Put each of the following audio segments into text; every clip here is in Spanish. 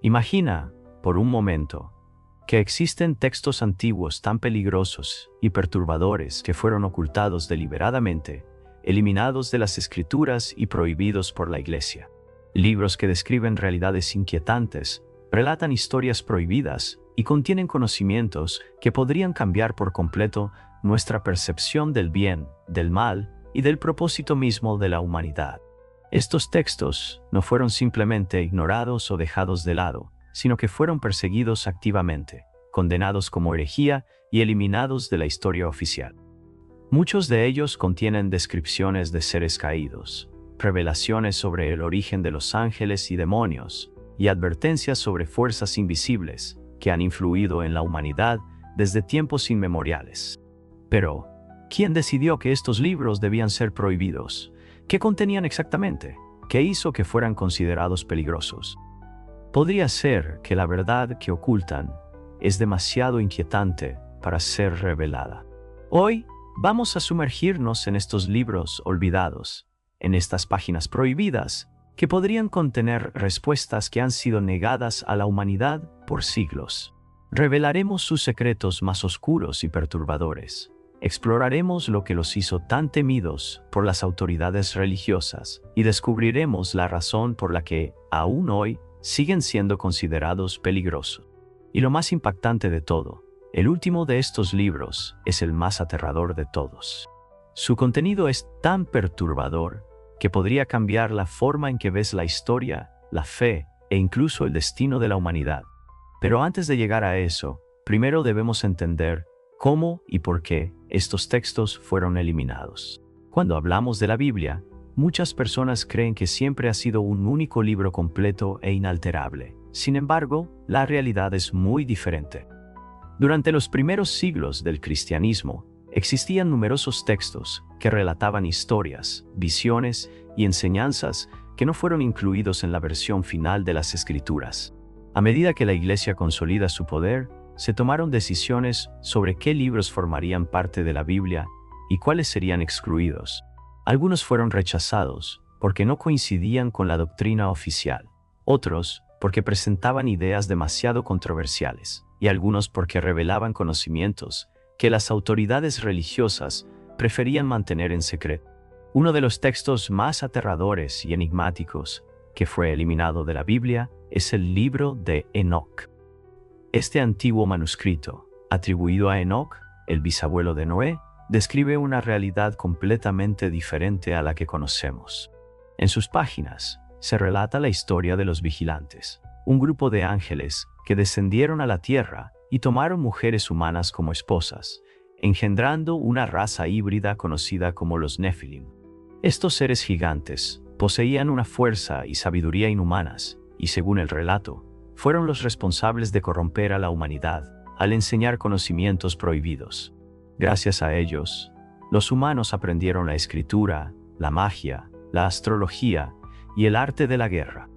Imagina, por un momento, que existen textos antiguos tan peligrosos y perturbadores que fueron ocultados deliberadamente, eliminados de las Escrituras y prohibidos por la Iglesia. Libros que describen realidades inquietantes, relatan historias prohibidas y contienen conocimientos que podrían cambiar por completo nuestra percepción del bien, del mal y del propósito mismo de la humanidad. Estos textos no fueron simplemente ignorados o dejados de lado, sino que fueron perseguidos activamente, condenados como herejía y eliminados de la historia oficial. Muchos de ellos contienen descripciones de seres caídos, revelaciones sobre el origen de los ángeles y demonios, y advertencias sobre fuerzas invisibles que han influido en la humanidad desde tiempos inmemoriales. Pero, ¿quién decidió que estos libros debían ser prohibidos? ¿Qué contenían exactamente? ¿Qué hizo que fueran considerados peligrosos? Podría ser que la verdad que ocultan es demasiado inquietante para ser revelada. Hoy vamos a sumergirnos en estos libros olvidados, en estas páginas prohibidas, que podrían contener respuestas que han sido negadas a la humanidad por siglos. Revelaremos sus secretos más oscuros y perturbadores. Exploraremos lo que los hizo tan temidos por las autoridades religiosas y descubriremos la razón por la que, aún hoy, siguen siendo considerados peligrosos. Y lo más impactante de todo, el último de estos libros es el más aterrador de todos. Su contenido es tan perturbador que podría cambiar la forma en que ves la historia, la fe e incluso el destino de la humanidad. Pero antes de llegar a eso, primero debemos entender cómo y por qué estos textos fueron eliminados. Cuando hablamos de la Biblia, muchas personas creen que siempre ha sido un único libro completo e inalterable. Sin embargo, la realidad es muy diferente. Durante los primeros siglos del cristianismo, existían numerosos textos que relataban historias, visiones y enseñanzas que no fueron incluidos en la versión final de las Escrituras. A medida que la Iglesia consolida su poder, se tomaron decisiones sobre qué libros formarían parte de la Biblia y cuáles serían excluidos. Algunos fueron rechazados porque no coincidían con la doctrina oficial, otros porque presentaban ideas demasiado controversiales, y algunos porque revelaban conocimientos que las autoridades religiosas preferían mantener en secreto. Uno de los textos más aterradores y enigmáticos que fue eliminado de la Biblia es el libro de Enoc. Este antiguo manuscrito, atribuido a Enoc, el bisabuelo de Noé, describe una realidad completamente diferente a la que conocemos. En sus páginas se relata la historia de los vigilantes, un grupo de ángeles que descendieron a la tierra y tomaron mujeres humanas como esposas, engendrando una raza híbrida conocida como los Nefilim. Estos seres gigantes poseían una fuerza y sabiduría inhumanas y, según el relato, fueron los responsables de corromper a la humanidad al enseñar conocimientos prohibidos. Gracias a ellos, los humanos aprendieron la escritura, la magia, la astrología y el arte de la guerra.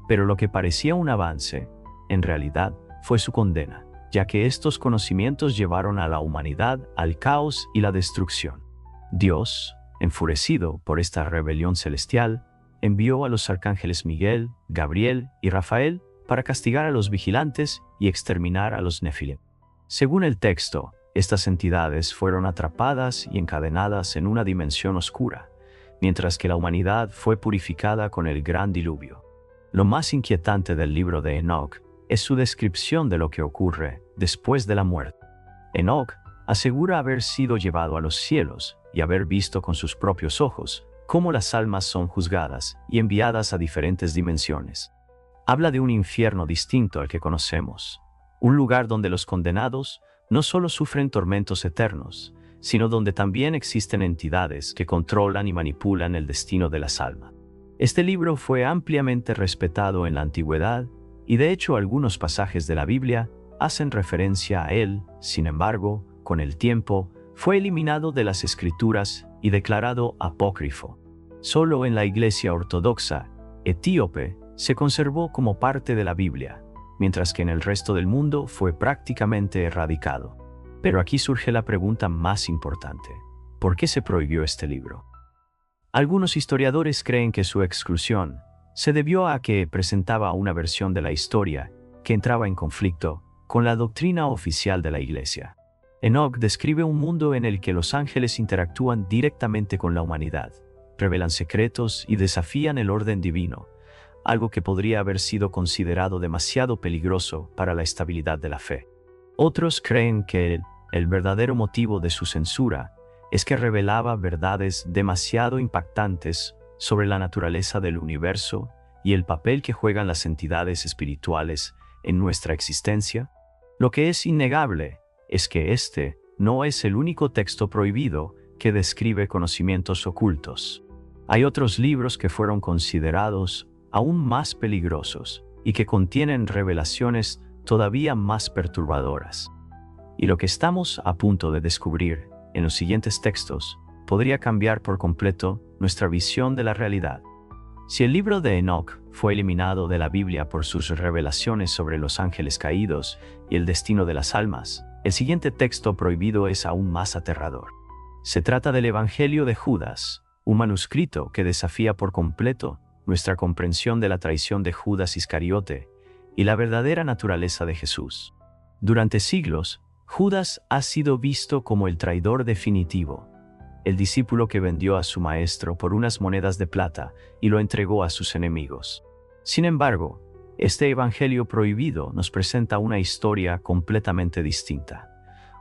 Pero lo que parecía un avance, en realidad, fue su condena, ya que estos conocimientos llevaron a la humanidad al caos y la destrucción. Dios, enfurecido por esta rebelión celestial, envió a los arcángeles Miguel, Gabriel y Rafael para castigar a los vigilantes y exterminar a los Nefilim. Según el texto, estas entidades fueron atrapadas y encadenadas en una dimensión oscura, mientras que la humanidad fue purificada con el gran diluvio. Lo más inquietante del libro de Enoc es su descripción de lo que ocurre después de la muerte. Enoc asegura haber sido llevado a los cielos y haber visto con sus propios ojos cómo las almas son juzgadas y enviadas a diferentes dimensiones. Habla de un infierno distinto al que conocemos, un lugar donde los condenados no solo sufren tormentos eternos, sino donde también existen entidades que controlan y manipulan el destino de las almas. Este libro fue ampliamente respetado en la antigüedad y de hecho algunos pasajes de la Biblia hacen referencia a él. Sin embargo, con el tiempo, fue eliminado de las Escrituras y declarado apócrifo. Solo en la Iglesia Ortodoxa etíope se conservó como parte de la Biblia, mientras que en el resto del mundo fue prácticamente erradicado. Pero aquí surge la pregunta más importante: ¿por qué se prohibió este libro? Algunos historiadores creen que su exclusión Se debió a que presentaba una versión de la historia que entraba en conflicto con la doctrina oficial de la Iglesia. Enoch describe un mundo en el que los ángeles interactúan directamente con la humanidad, revelan secretos y desafían el orden divino, algo que podría haber sido considerado demasiado peligroso para la estabilidad de la fe. Otros creen que el verdadero motivo de su censura es que revelaba verdades demasiado impactantes sobre la naturaleza del universo y el papel que juegan las entidades espirituales en nuestra existencia. Lo que es innegable es que este no es el único texto prohibido que describe conocimientos ocultos. Hay otros libros que fueron considerados aún más peligrosos y que contienen revelaciones todavía más perturbadoras. Y lo que estamos a punto de descubrir en los siguientes textos podría cambiar por completo nuestra visión de la realidad. Si el libro de Enoch fue eliminado de la Biblia por sus revelaciones sobre los ángeles caídos y el destino de las almas, el siguiente texto prohibido es aún más aterrador. Se trata del Evangelio de Judas, un manuscrito que desafía por completo nuestra comprensión de la traición de Judas Iscariote y la verdadera naturaleza de Jesús. Durante siglos, Judas ha sido visto como el traidor definitivo, el discípulo que vendió a su maestro por unas monedas de plata y lo entregó a sus enemigos. Sin embargo, este evangelio prohibido nos presenta una historia completamente distinta,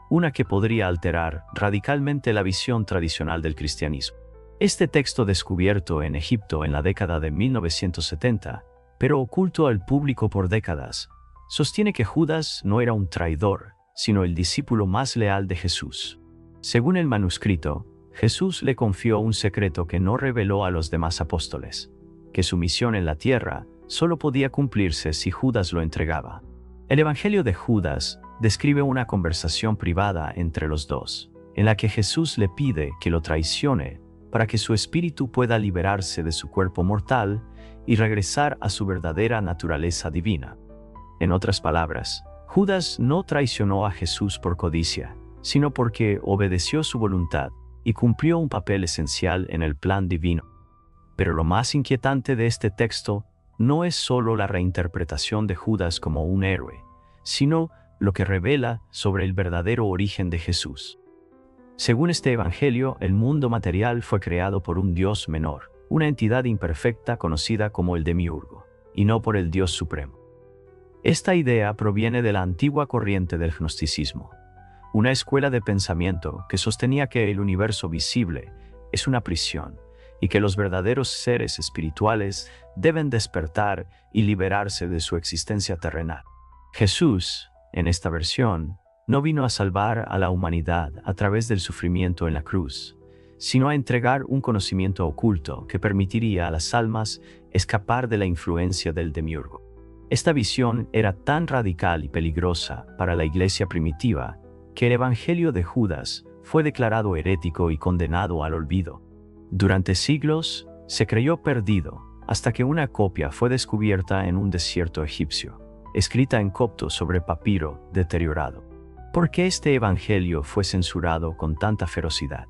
una que podría alterar radicalmente la visión tradicional del cristianismo. Este texto descubierto en Egipto en la década de 1970, pero oculto al público por décadas, sostiene que Judas no era un traidor, sino el discípulo más leal de Jesús. Según el manuscrito, Jesús le confió un secreto que no reveló a los demás apóstoles, que su misión en la tierra solo podía cumplirse si Judas lo entregaba. El Evangelio de Judas describe una conversación privada entre los dos, en la que Jesús le pide que lo traicione para que su espíritu pueda liberarse de su cuerpo mortal y regresar a su verdadera naturaleza divina. En otras palabras, Judas no traicionó a Jesús por codicia, sino porque obedeció su voluntad y cumplió un papel esencial en el plan divino. Pero lo más inquietante de este texto no es solo la reinterpretación de Judas como un héroe, sino lo que revela sobre el verdadero origen de Jesús. Según este evangelio, el mundo material fue creado por un Dios menor, una entidad imperfecta conocida como el Demiurgo, y no por el Dios supremo. Esta idea proviene de la antigua corriente del gnosticismo, una escuela de pensamiento que sostenía que el universo visible es una prisión y que los verdaderos seres espirituales deben despertar y liberarse de su existencia terrenal. Jesús, en esta versión, no vino a salvar a la humanidad a través del sufrimiento en la cruz, sino a entregar un conocimiento oculto que permitiría a las almas escapar de la influencia del Demiurgo. Esta visión era tan radical y peligrosa para la iglesia primitiva que el Evangelio de Judas fue declarado herético y condenado al olvido. Durante siglos se creyó perdido hasta que una copia fue descubierta en un desierto egipcio, escrita en copto sobre papiro deteriorado. ¿Por qué este evangelio fue censurado con tanta ferocidad?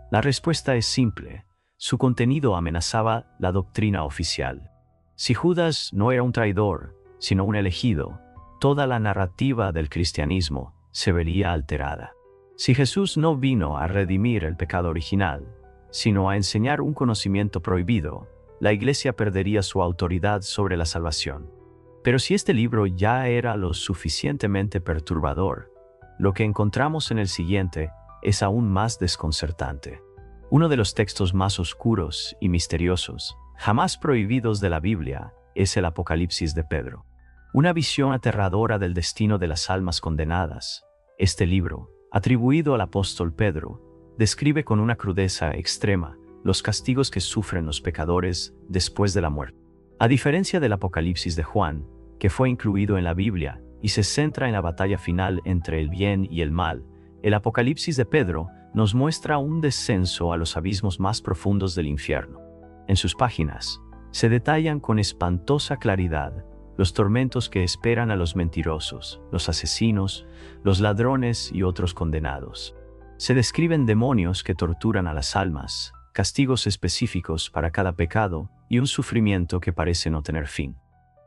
La respuesta es simple: su contenido amenazaba la doctrina oficial. Si Judas no era un traidor, sino un elegido, toda la narrativa del cristianismo se vería alterada. Si Jesús no vino a redimir el pecado original, sino a enseñar un conocimiento prohibido, la Iglesia perdería su autoridad sobre la salvación. Pero si este libro ya era lo suficientemente perturbador, lo que encontramos en el siguiente es aún más desconcertante. Uno de los textos más oscuros y misteriosos, jamás prohibidos de la Biblia, es el Apocalipsis de Pedro. Una visión aterradora del destino de las almas condenadas. Este libro, atribuido al apóstol Pedro, describe con una crudeza extrema los castigos que sufren los pecadores después de la muerte. A diferencia del Apocalipsis de Juan, que fue incluido en la Biblia y se centra en la batalla final entre el bien y el mal, el Apocalipsis de Pedro nos muestra un descenso a los abismos más profundos del infierno. En sus páginas se detallan con espantosa claridad los tormentos que esperan a los mentirosos, los asesinos, los ladrones y otros condenados. Se describen demonios que torturan a las almas, castigos específicos para cada pecado y un sufrimiento que parece no tener fin.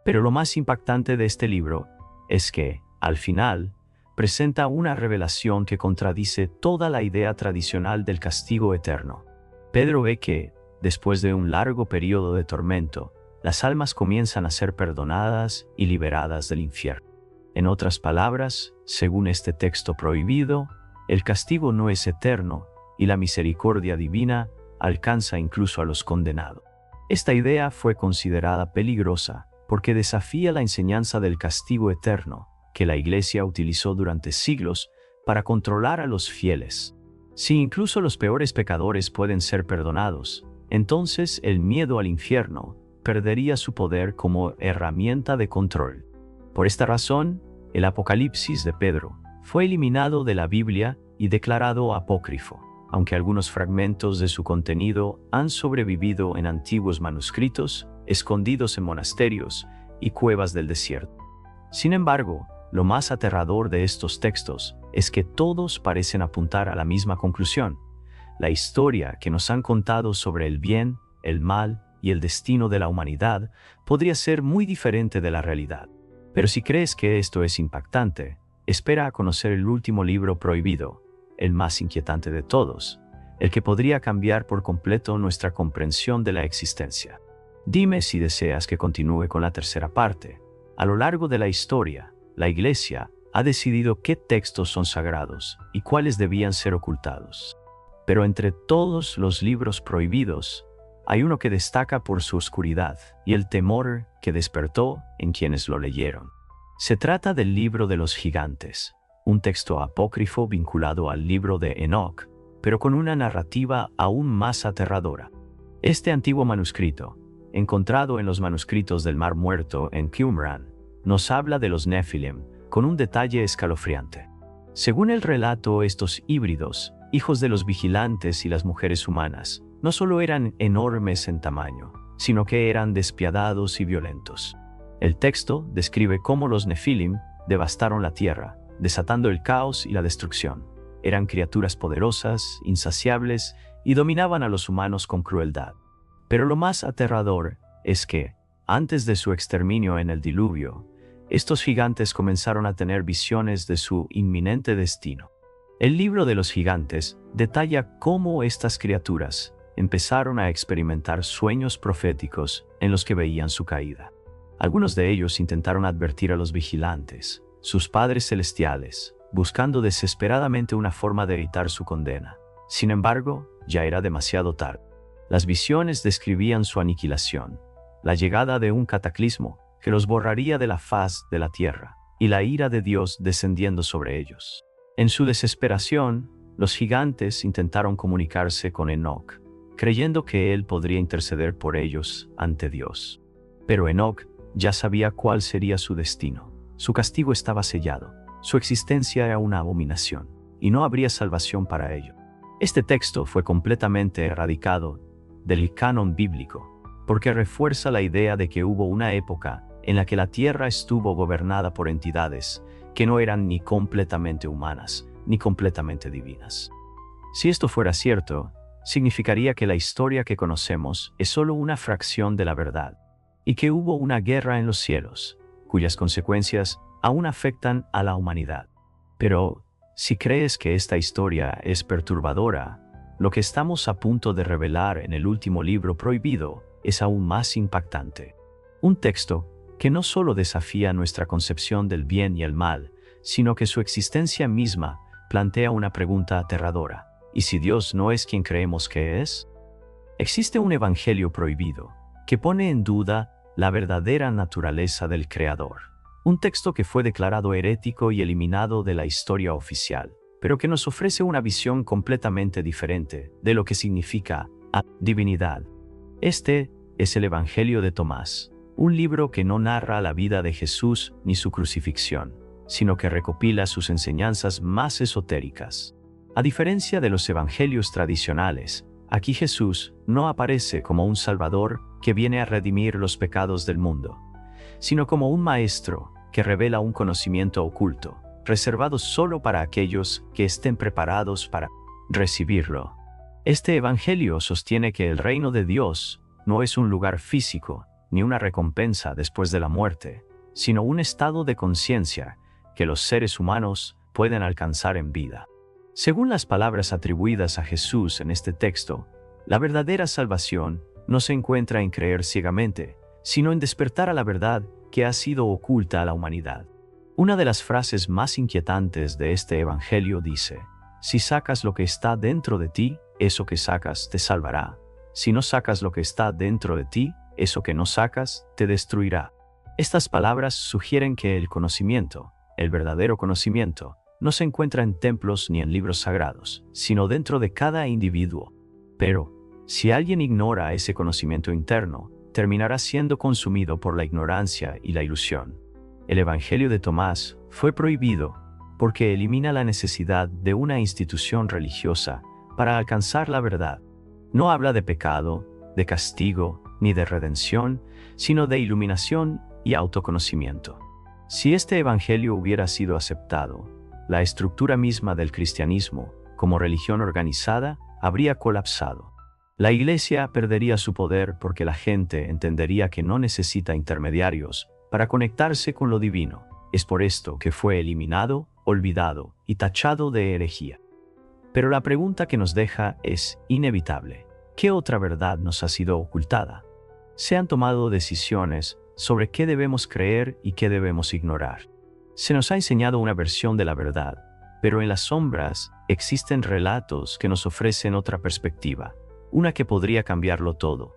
Pero lo más impactante de este libro es que, al final, presenta una revelación que contradice toda la idea tradicional del castigo eterno. Pedro ve que, después de un largo periodo de tormento, las almas comienzan a ser perdonadas y liberadas del infierno. En otras palabras, según este texto prohibido, el castigo no es eterno y la misericordia divina alcanza incluso a los condenados. Esta idea fue considerada peligrosa porque desafía la enseñanza del castigo eterno que la Iglesia utilizó durante siglos para controlar a los fieles. Si incluso los peores pecadores pueden ser perdonados, entonces el miedo al infierno perdería su poder como herramienta de control. Por esta razón, el Apocalipsis de Pedro fue eliminado de la Biblia y declarado apócrifo, aunque algunos fragmentos de su contenido han sobrevivido en antiguos manuscritos, escondidos en monasterios y cuevas del desierto. Sin embargo, lo más aterrador de estos textos es que todos parecen apuntar a la misma conclusión. La historia que nos han contado sobre el bien, el mal y el destino de la humanidad podría ser muy diferente de la realidad. Pero si crees que esto es impactante, espera a conocer el último libro prohibido, el más inquietante de todos, el que podría cambiar por completo nuestra comprensión de la existencia. Dime si deseas que continúe con la tercera parte. A lo largo de la historia, la Iglesia ha decidido qué textos son sagrados y cuáles debían ser ocultados. Pero entre todos los libros prohibidos, hay uno que destaca por su oscuridad y el temor que despertó en quienes lo leyeron. Se trata del libro de los gigantes, un texto apócrifo vinculado al libro de Enoc, pero con una narrativa aún más aterradora. Este antiguo manuscrito, encontrado en los manuscritos del Mar Muerto en Qumran, nos habla de los Nephilim con un detalle escalofriante. Según el relato, estos híbridos, hijos de los vigilantes y las mujeres humanas, no solo eran enormes en tamaño, sino que eran despiadados y violentos. El texto describe cómo los Nephilim devastaron la tierra, desatando el caos y la destrucción. Eran criaturas poderosas, insaciables y dominaban a los humanos con crueldad. Pero lo más aterrador es que, antes de su exterminio en el diluvio, estos gigantes comenzaron a tener visiones de su inminente destino. El libro de los gigantes detalla cómo estas criaturas empezaron a experimentar sueños proféticos en los que veían su caída. Algunos de ellos intentaron advertir a los vigilantes, sus padres celestiales, buscando desesperadamente una forma de evitar su condena. Sin embargo, ya era demasiado tarde. Las visiones describían su aniquilación, la llegada de un cataclismo que los borraría de la faz de la tierra, y la ira de Dios descendiendo sobre ellos. En su desesperación, los gigantes intentaron comunicarse con Enoc, creyendo que él podría interceder por ellos ante Dios. Pero Enoc ya sabía cuál sería su destino. Su castigo estaba sellado, su existencia era una abominación, y no habría salvación para ello. Este texto fue completamente erradicado del canon bíblico, porque refuerza la idea de que hubo una época en la que la tierra estuvo gobernada por entidades que no eran ni completamente humanas, ni completamente divinas. Si esto fuera cierto, significaría que la historia que conocemos es solo una fracción de la verdad, y que hubo una guerra en los cielos, cuyas consecuencias aún afectan a la humanidad. Pero, si crees que esta historia es perturbadora, lo que estamos a punto de revelar en el último libro prohibido es aún más impactante. Un texto que no solo desafía nuestra concepción del bien y el mal, sino que su existencia misma plantea una pregunta aterradora. ¿Y si Dios no es quien creemos que es? Existe un evangelio prohibido que pone en duda la verdadera naturaleza del Creador. Un texto que fue declarado herético y eliminado de la historia oficial, pero que nos ofrece una visión completamente diferente de lo que significa divinidad. Este es el Evangelio de Tomás, un libro que no narra la vida de Jesús ni su crucifixión, sino que recopila sus enseñanzas más esotéricas. A diferencia de los evangelios tradicionales, aquí Jesús no aparece como un Salvador que viene a redimir los pecados del mundo, sino como un maestro que revela un conocimiento oculto, reservado solo para aquellos que estén preparados para recibirlo. Este evangelio sostiene que el reino de Dios no es un lugar físico ni una recompensa después de la muerte, sino un estado de conciencia que los seres humanos pueden alcanzar en vida. Según las palabras atribuidas a Jesús en este texto, la verdadera salvación no se encuentra en creer ciegamente, sino en despertar a la verdad que ha sido oculta a la humanidad. Una de las frases más inquietantes de este evangelio dice: si sacas lo que está dentro de ti, eso que sacas te salvará. Si no sacas lo que está dentro de ti, eso que no sacas te destruirá. Estas palabras sugieren que el conocimiento, el verdadero conocimiento, no se encuentra en templos ni en libros sagrados, sino dentro de cada individuo. Pero, si alguien ignora ese conocimiento interno, terminará siendo consumido por la ignorancia y la ilusión. El Evangelio de Tomás fue prohibido porque elimina la necesidad de una institución religiosa para alcanzar la verdad. No habla de pecado, de castigo, ni de redención, sino de iluminación y autoconocimiento. Si este Evangelio hubiera sido aceptado, la estructura misma del cristianismo, como religión organizada, habría colapsado. La Iglesia perdería su poder porque la gente entendería que no necesita intermediarios para conectarse con lo divino. Es por esto que fue eliminado, olvidado y tachado de herejía. Pero la pregunta que nos deja es inevitable. ¿Qué otra verdad nos ha sido ocultada? Se han tomado decisiones sobre qué debemos creer y qué debemos ignorar. Se nos ha enseñado una versión de la verdad, pero en las sombras existen relatos que nos ofrecen otra perspectiva, una que podría cambiarlo todo,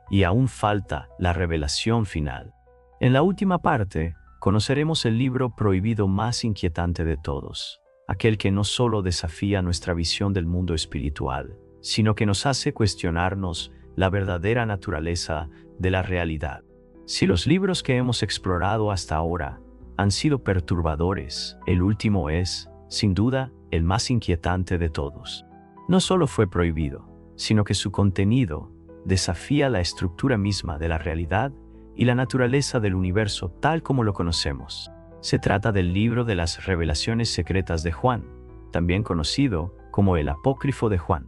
y aún falta la revelación final. En la última parte, conoceremos el libro prohibido más inquietante de todos, aquel que no solo desafía nuestra visión del mundo espiritual, sino que nos hace cuestionarnos la verdadera naturaleza de la realidad. Si los libros que hemos explorado hasta ahora han sido perturbadores, el último es, sin duda, el más inquietante de todos. No solo fue prohibido, sino que su contenido desafía la estructura misma de la realidad y la naturaleza del universo tal como lo conocemos. Se trata del libro de las revelaciones secretas de Juan, también conocido como el Apócrifo de Juan.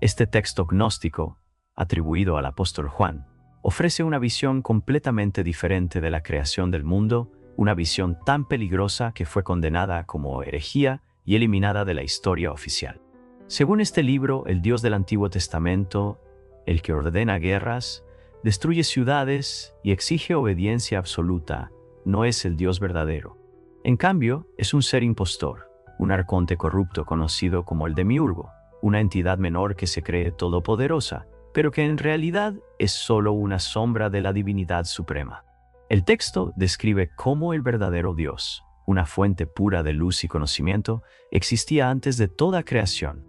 Este texto gnóstico, atribuido al apóstol Juan, ofrece una visión completamente diferente de la creación del mundo, una visión tan peligrosa que fue condenada como herejía y eliminada de la historia oficial. Según este libro, el Dios del Antiguo Testamento, el que ordena guerras, destruye ciudades y exige obediencia absoluta, no es el Dios verdadero. En cambio, es un ser impostor, un arconte corrupto conocido como el Demiurgo, una entidad menor que se cree todopoderosa, pero que en realidad es solo una sombra de la divinidad suprema. El texto describe cómo el verdadero Dios, una fuente pura de luz y conocimiento, existía antes de toda creación.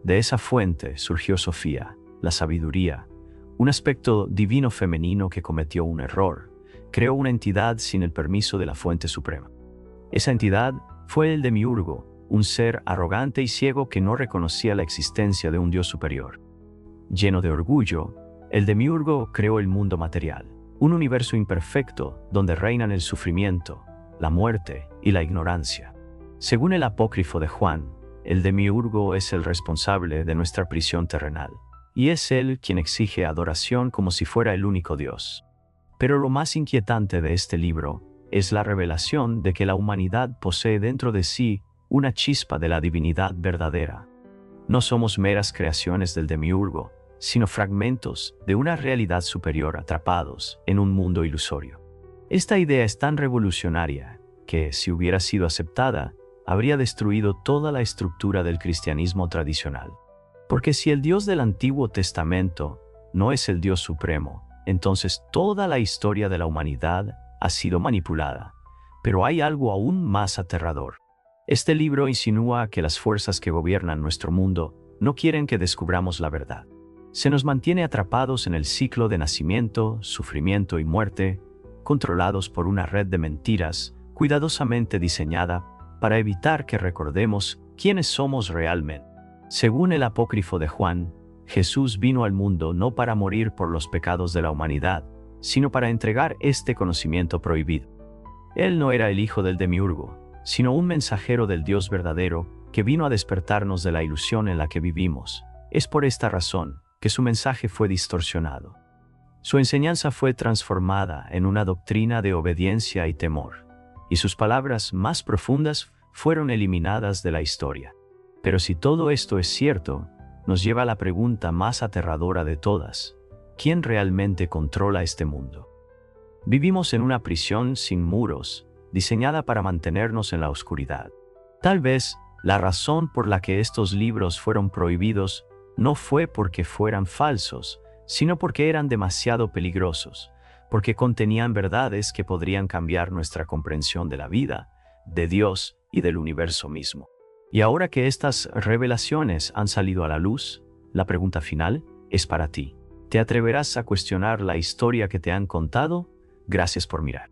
De esa fuente surgió Sofía, la sabiduría, un aspecto divino femenino que cometió un error, creó una entidad sin el permiso de la fuente suprema. Esa entidad fue el Demiurgo, un ser arrogante y ciego que no reconocía la existencia de un Dios superior. Lleno de orgullo, el Demiurgo creó el mundo material, un universo imperfecto donde reinan el sufrimiento, la muerte y la ignorancia. Según el Apócrifo de Juan, el Demiurgo es el responsable de nuestra prisión terrenal, y es él quien exige adoración como si fuera el único Dios. Pero lo más inquietante de este libro es la revelación de que la humanidad posee dentro de sí una chispa de la divinidad verdadera. No somos meras creaciones del Demiurgo, sino fragmentos de una realidad superior atrapados en un mundo ilusorio. Esta idea es tan revolucionaria que, si hubiera sido aceptada, habría destruido toda la estructura del cristianismo tradicional. Porque si el Dios del Antiguo Testamento no es el Dios supremo, entonces toda la historia de la humanidad ha sido manipulada. Pero hay algo aún más aterrador. Este libro insinúa que las fuerzas que gobiernan nuestro mundo no quieren que descubramos la verdad. Se nos mantiene atrapados en el ciclo de nacimiento, sufrimiento y muerte, controlados por una red de mentiras cuidadosamente diseñada para evitar que recordemos quiénes somos realmente. Según el Apócrifo de Juan, Jesús vino al mundo no para morir por los pecados de la humanidad, sino para entregar este conocimiento prohibido. Él no era el hijo del Demiurgo, sino un mensajero del Dios verdadero que vino a despertarnos de la ilusión en la que vivimos, Es por esta razón que su mensaje fue distorsionado. Su enseñanza fue transformada en una doctrina de obediencia y temor, y sus palabras más profundas fueron eliminadas de la historia. Pero si todo esto es cierto, nos lleva a la pregunta más aterradora de todas: ¿quién realmente controla este mundo? Vivimos en una prisión sin muros, diseñada para mantenernos en la oscuridad. Tal vez la razón por la que estos libros fueron prohibidos no fue porque fueran falsos, sino porque eran demasiado peligrosos, porque contenían verdades que podrían cambiar nuestra comprensión de la vida, de Dios y del universo mismo. Y ahora que estas revelaciones han salido a la luz, la pregunta final es para ti. ¿Te atreverás a cuestionar la historia que te han contado? Gracias por mirar.